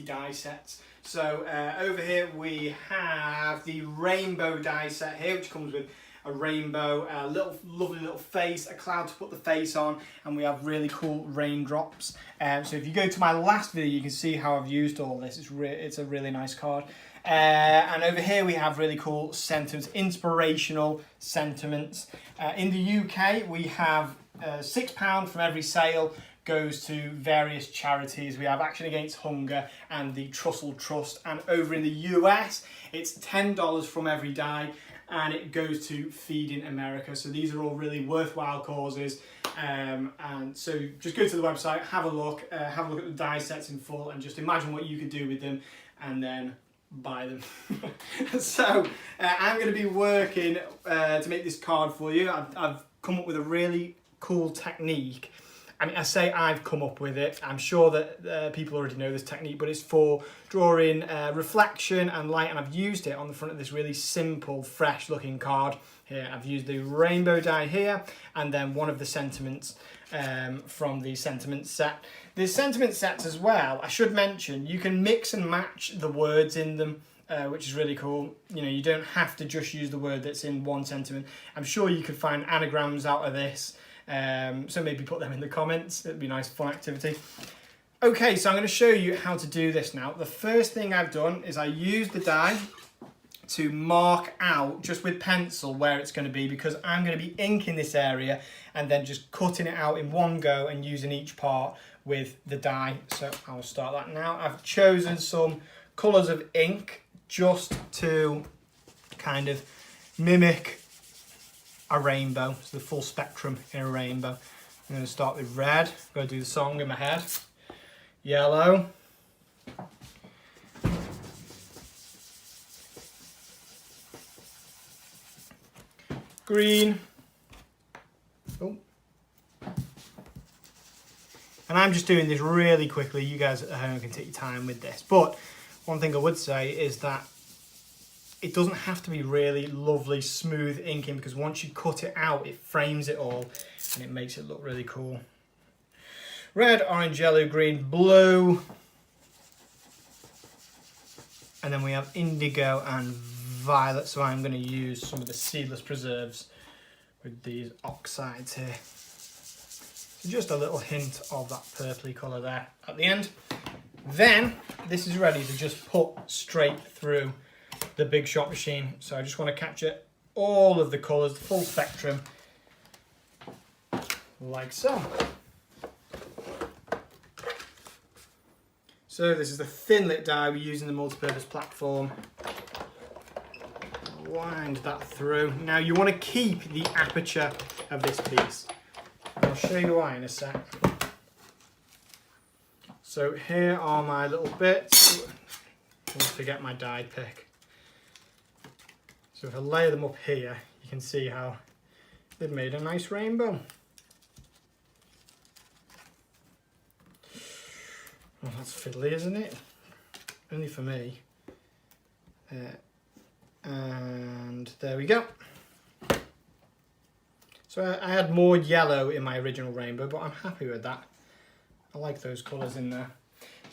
die sets. So over here we have the rainbow die set here, which comes with a rainbow, a lovely little face, a cloud to put the face on, and we have really cool raindrops. So if you go to my last video, you can see how I've used all this. It's a really nice card. And over here we have really cool sentiments, inspirational sentiments. In the UK we have £6 from every sale goes to various charities. We have Action Against Hunger and the Trussell Trust, and over in the US it's $10 from every die and it goes to Feeding America. So these are all really worthwhile causes, and so just go to the website, have a look at the die sets in full, and just imagine what you could do with them and then buy them. So I'm going to be working to make this card for you. I've come up with a really cool technique. I mean, I say I've come up with it. I'm sure that people already know this technique, but it's for drawing reflection and light, and I've used it on the front of this really simple, fresh looking card here. I've used the rainbow die here, and then one of the sentiments from the sentiment set. The sentiment sets as well, I should mention, you can mix and match the words in them, which is really cool. You know, you don't have to just use the word that's in one sentiment. I'm sure you could find anagrams out of this. So maybe put them in the comments. It'd be a nice fun activity. Okay, so I'm going to show you how to do this now. The first thing I've done is I used the die to mark out just with pencil where it's going to be, because I'm going to be inking this area and then just cutting it out in one go and using each part with the die. So I'll start that now. I've chosen some colours of ink just to kind of mimic a rainbow, so the full spectrum in a rainbow. I'm going to start with red. I'm going to do the song in my head. Yellow. Green. Oh. And I'm just doing this really quickly. You guys at home can take your time with this. But one thing I would say is that it doesn't have to be really lovely, smooth inking, because once you cut it out, it frames it all and it makes it look really cool. Red, orange, yellow, green, blue. And then we have indigo and violet. So I'm going to use some of the seedless preserves with these oxides here. So just a little hint of that purpley colour there at the end. Then this is ready to just put straight through the Big Shot machine. So I just want to capture all of the colours, the full spectrum, like so. So this is the Thinlit die we use in the multi-purpose platform. Wind that through. Now you want to keep the aperture of this piece. I'll show you why in a sec. So here are my little bits. Don't forget my die pick. So if I layer them up here, you can see how they've made a nice rainbow. Well, that's fiddly, isn't it? Only for me. And there we go. So I had more yellow in my original rainbow, but I'm happy with that. I like those colours in there.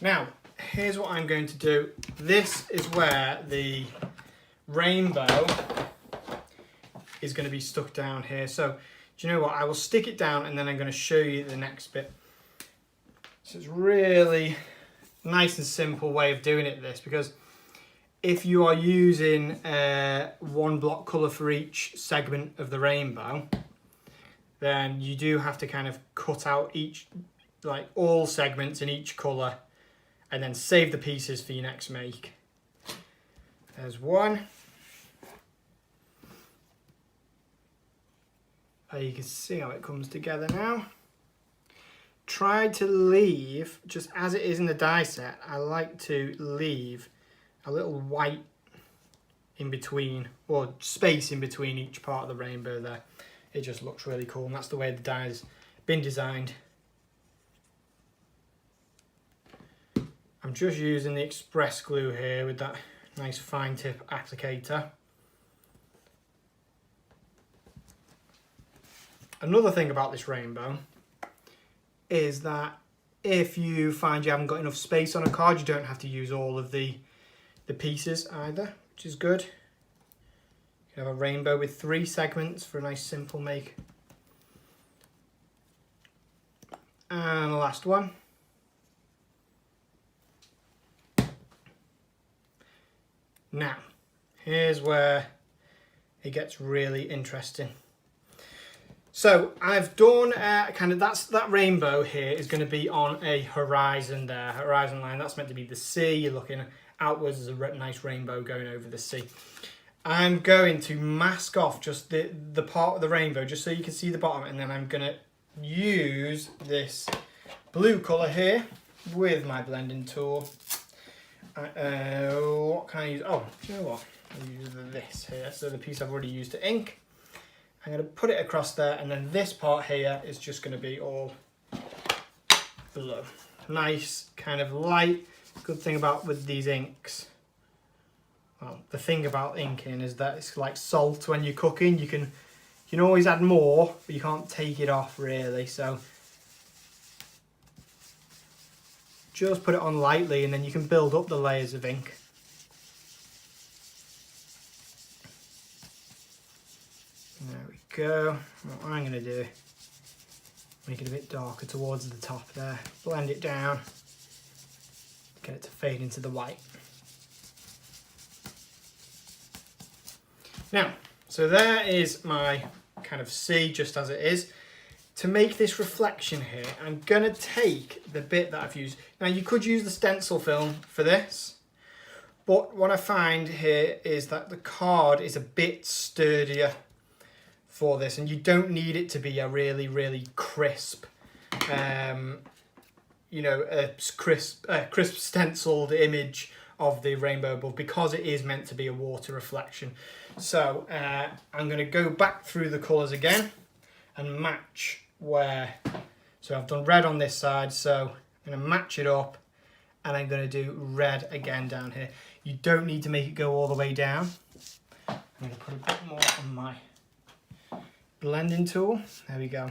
Now, here's what I'm going to do. This is where the rainbow is going to be stuck down here. So do you know what, I will stick it down and then I'm going to show you the next bit. So it's really nice and simple way of doing it, this, because if you are using one block colour for each segment of the rainbow, then you do have to kind of cut out all segments in each colour and then save the pieces for your next make. There's one. You can see how it comes together now. Try to leave, just as it is in the die set, I like to leave a little white in between, or space in between each part of the rainbow there. It just looks really cool, and that's the way the die's been designed. I'm just using the express glue here with that nice fine tip applicator. Another thing about this rainbow is that if you find you haven't got enough space on a card, you don't have to use all of the pieces either, which is good. You can have a rainbow with 3 segments for a nice simple make. And the last one. Now, here's where it gets really interesting. So I've done kind of that rainbow here is going to be on a horizon there, horizon line. That's meant to be the sea. You're looking outwards, there's a nice rainbow going over the sea. I'm going to mask off just the part of the rainbow just so you can see the bottom, and then I'm going to use this blue colour here with my blending tool. What can I use? Oh, do you know what? I'll use this here. So the piece I've already used to ink. I'm going to put it across there, and then this part here is just going to be all blue. Nice, kind of light. Good thing about with these inks, well, the thing about inking is that it's like salt when you're cooking. You can always add more, but you can't take it off really. So just put it on lightly, and then you can build up the layers of ink. There we go. What I'm going to do, make it a bit darker towards the top there. Blend it down. Get it to fade into the white. Now, so there is my kind of sea just as it is. To make this reflection here, I'm going to take the bit that I've used. Now, you could use the stencil film for this, but what I find here is that the card is a bit sturdier for this, and you don't need it to be a really, really crisp, you know, a crisp stenciled image of the rainbow above, because it is meant to be a water reflection. So I'm going to go back through the colours again and match where. So I've done red on this side, so I'm going to match it up, and I'm going to do red again down here. You don't need to make it go all the way down. I'm going to put a bit more on my blending tool. There we go.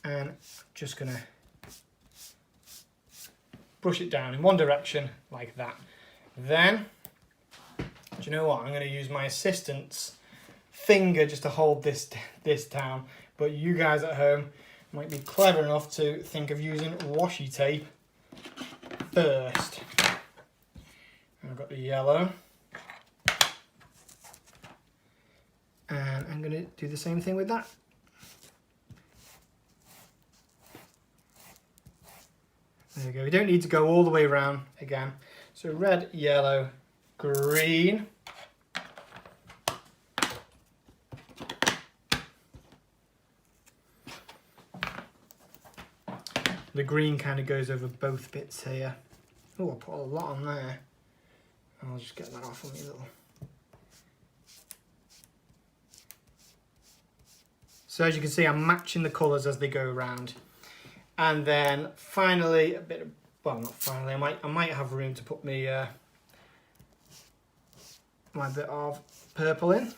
And I'm just going to brush it down in one direction like that. Then, do you know what? I'm going to use my assistant's finger just to hold this down. But you guys at home might be clever enough to think of using washi tape first. I've got the yellow. And I'm going to do the same thing with that. There we go. We don't need to go all the way around again. So red, yellow, green. The green kind of goes over both bits here. Oh, I put a lot on there. I'll just get that off on me little. So as you can see, I'm matching the colours as they go around. And then finally, a bit of, well, not finally, I might have room to put me my bit of purple in.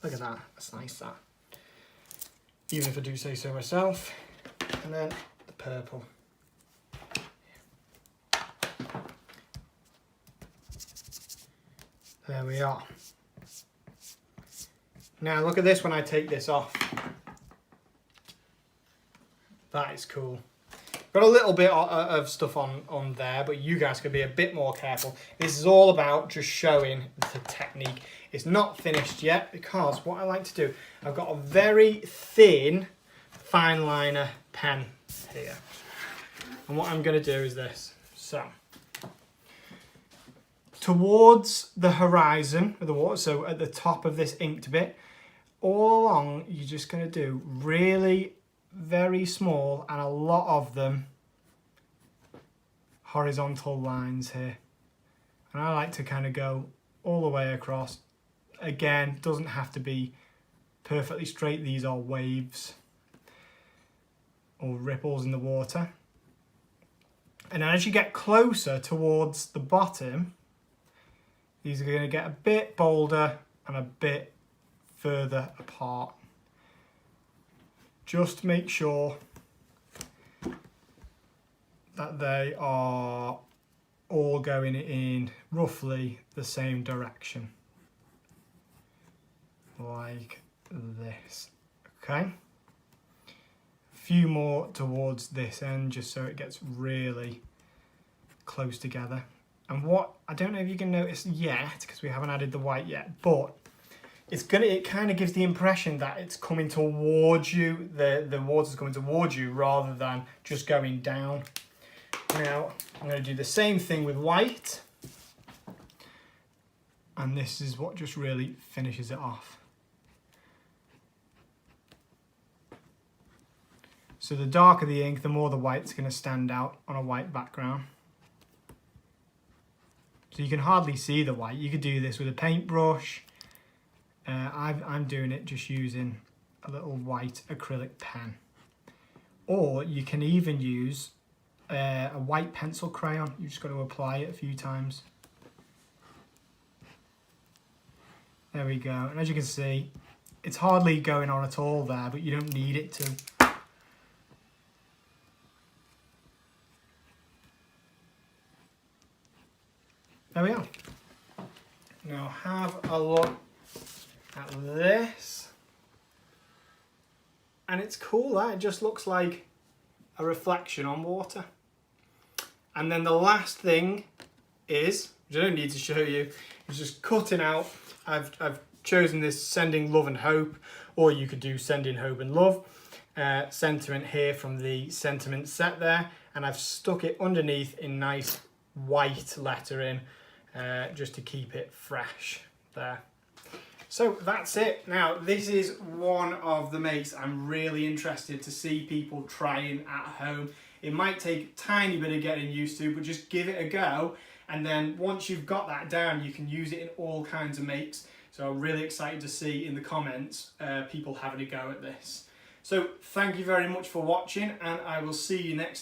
Look at that, that's nice that. Even if I do say so myself. And then the purple. There we are. Now look at this when I take this off. That is cool. Got a little bit of stuff on there, but you guys could be a bit more careful. This is all about just showing the technique. It's not finished yet, because what I like to do, I've got a very thin fine liner pen here. And what I'm going to do is this. So, towards the horizon of the water, so at the top of this inked bit, all along you're just going to do really very small, and a lot of them, horizontal lines here. And I like to kind of go all the way across. Again, doesn't have to be perfectly straight. These are waves or ripples in the water. And then as you get closer towards the bottom, these are going to get a bit bolder and a bit further apart. Just make sure that they are all going in roughly the same direction, like this. Okay, a few more towards this end just so it gets really close together. And what, I don't know if you can notice yet because we haven't added the white yet, but it kind of gives the impression that it's coming towards you, the water's coming towards you rather than just going down. Now I'm going to do the same thing with white, and this is what just really finishes it off. So the darker the ink, the more the white's going to stand out on a white background. So you can hardly see the white. You could do this with a paintbrush. I'm doing it just using a little white acrylic pen. Or you can even use a white pencil crayon. You just got to apply it a few times. There we go. And as you can see, it's hardly going on at all there, but you don't need it to. There we are. Now have a look at this. And it's cool, that it just looks like a reflection on water. And then the last thing is, which I don't need to show you, is just cutting out. I've chosen this Sending Love and Hope, or you could do Sending Hope and Love. Sentiment here from the sentiment set there, and I've stuck it underneath in nice white lettering just to keep it fresh there. So that's it. Now this is one of the makes I'm really interested to see people trying at home. It might take a tiny bit of getting used to, but just give it a go, and then once you've got that down you can use it in all kinds of makes. So I'm really excited to see in the comments people having a go at this. So thank you very much for watching, and I will see you next